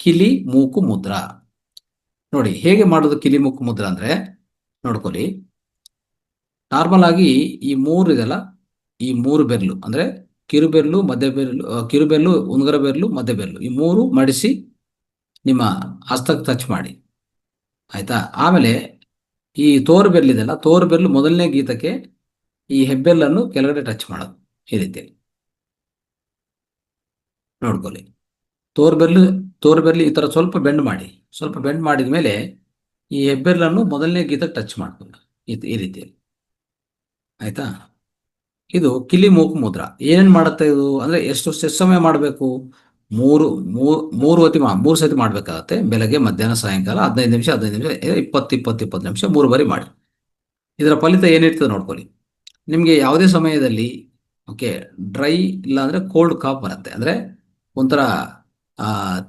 ಕಿಲಿ ಮೂಕು ಮುದ್ರಾ. ನೋಡಿ ಹೇಗೆ ಮಾಡೋದು ಕಿಲಿ ಮೂಕು ಮುದ್ರಾ ಅಂದ್ರೆ ನೋಡ್ಕೊಳ್ಳಿ. ನಾರ್ಮಲ್ ಆಗಿ ಈ ಮೂರು ಇದೆಲ್ಲ, ಈ ಮೂರು ಬೆರಳು ಅಂದ್ರೆ ಕಿರುಬೆರಳು, ಮಧ್ಯ ಬೆರಳು, ಕಿರುಬೆರಳು, ಉಂಗುರ ಬೆರಳು, ಮಧ್ಯ ಬೆರಳು, ಈ ಮೂರು ಮಡಿಸಿ ನಿಮ್ಮ ಹಸ್ತಕ್ಕೆ ಟಚ್ ಮಾಡಿ. ಆಯ್ತಾ? ಆಮೇಲೆ ಈ ತೋರು ಬೆರಳಿದೆಲ್ಲ, ತೋರು ಬೆರಳು ಮೊದಲನೇ ಗೀತಕ್ಕೆ ಈ ಹೆಬ್ಬೆರಳನ್ನು ಕೆಳಗಡೆ ಟಚ್ ಮಾಡೋದು. ಈ ರೀತಿಯಲ್ಲಿ ನೋಡ್ಕೊಳ್ಳಿ. ತೋರು ಬೆರಳು ತೋರು ಬೆರಳು ಈ ಥರ ಸ್ವಲ್ಪ ಬೆಂಡ್ ಮಾಡಿ, ಸ್ವಲ್ಪ ಬೆಂಡ್ ಮಾಡಿದ ಮೇಲೆ ಈ ಹೆಬ್ಬೆರಳನ್ನು ಮೊದಲನೇ ಗೀತಕ್ಕೆ ಟಚ್ ಮಾಡ್ಕೊಂಡು ಈ ರೀತಿಯಲ್ಲಿ. ಆಯ್ತಾ? ಇದು ಕಿಲಿ ಮೂಕು ಮುದ್ರಾ. ಏನೇನು ಮಾಡುತ್ತೆ ಇದು ಅಂದ್ರೆ ಎಷ್ಟು ಸಮಯ ಮಾಡಬೇಕು? ಮೂರು ಮೂರು ಸತಿ ಮಾಡಬೇಕಾಗತ್ತೆ. ಬೆಳಗ್ಗೆ, ಮಧ್ಯಾಹ್ನ, ಸಾಯಂಕಾಲ 15 ನಿಮಿಷ 15 ನಿಮಿಷ 20 ನಿಮಿಷ 3 ಬಾರಿ ಮಾಡಿ. ಇದರ ಫಲಿತ ಏನಿರ್ತದೆ ನೋಡ್ಕೊಳ್ಳಿ. ನಿಮಗೆ ಯಾವುದೇ ಸಮಯದಲ್ಲಿ ಓಕೆ ಡ್ರೈ ಇಲ್ಲ ಅಂದ್ರೆ ಕೋಲ್ಡ್ ಕಾಫ್ ಬರುತ್ತೆ, ಅಂದ್ರೆ ಒಂಥರ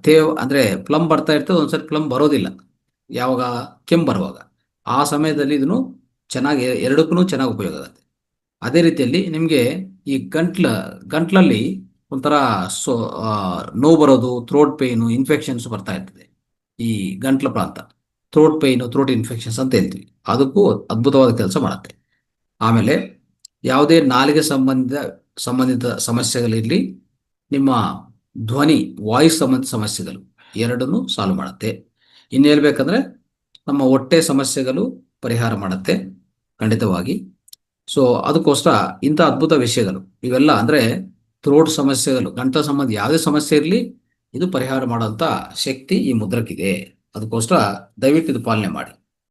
ತೇವ್ ಅಂದ್ರೆ ಪ್ಲಮ್ ಬರ್ತಾ ಇರ್ತದೆ, ಒಂದ್ಸರಿ ಪ್ಲಮ್ ಬರೋದಿಲ್ಲ, ಯಾವಾಗ ಕೆಮ್ಮು ಬರುವಾಗ. ಆ ಸಮಯದಲ್ಲಿ ಇದನ್ನು ಚೆನ್ನಾಗಿ ಎರಡಕ್ಕೂ ಚೆನ್ನಾಗಿ ಉಪಯೋಗ ಆಗುತ್ತೆ. ಅದೇ ರೀತಿಯಲ್ಲಿ ನಿಮಗೆ ಈ ಗಂಟ್ಲಲ್ಲಿ ಒಂಥರ ಸೊ ನೋವು ಬರೋದು, ಥ್ರೋಟ್ ಪೇಯ್ನು, ಇನ್ಫೆಕ್ಷನ್ಸ್ ಬರ್ತಾ ಇರ್ತದೆ. ಈ ಗಂಟ್ಲ ಪ್ರಾಂತ ಥ್ರೋಟ್ ಪೇಯ್ನು, ಥ್ರೋಟ್ ಇನ್ಫೆಕ್ಷನ್ಸ್ ಅಂತ ಹೇಳ್ತೀವಿ. ಅದಕ್ಕೂ ಅದ್ಭುತವಾದ ಕೆಲಸ ಮಾಡುತ್ತೆ. ಆಮೇಲೆ ಯಾವುದೇ ನಾಲಿಗೆ ಸಂಬಂಧಿತ ಸಮಸ್ಯೆಗಳಿರಲಿ, ನಿಮ್ಮ ಧ್ವನಿ ವಾಯ್ಸ್ ಸಂಬಂಧಿತ ಸಮಸ್ಯೆಗಳು ಎರಡನ್ನೂ ಸಾಲ್ವ್ ಮಾಡುತ್ತೆ. ಇನ್ನು ಹೇಳ್ಬೇಕಂದ್ರೆ ನಮ್ಮ ಹೊಟ್ಟೆ ಸಮಸ್ಯೆಗಳು ಪರಿಹಾರ ಮಾಡುತ್ತೆ ಖಂಡಿತವಾಗಿ. ಸೊ ಅದಕ್ಕೋಸ್ಕರ ಇಂಥ ಅದ್ಭುತ ವಿಷಯಗಳು ಇವೆಲ್ಲ ಅಂದ್ರೆ ಥ್ರೋಟ್ ಸಮಸ್ಯೆಗಳು, ಗಂಟಲ ಸಂಬಂಧ ಯಾವುದೇ ಸಮಸ್ಯೆ ಇರಲಿ, ಇದು ಪರಿಹಾರ ಮಾಡುವಂಥ ಶಕ್ತಿ ಈ ಮುದ್ರಕ್ಕಿದೆ. ಅದಕ್ಕೋಸ್ಕರ ದಯವಿಟ್ಟು ಇದು ಪಾಲನೆ ಮಾಡಿ.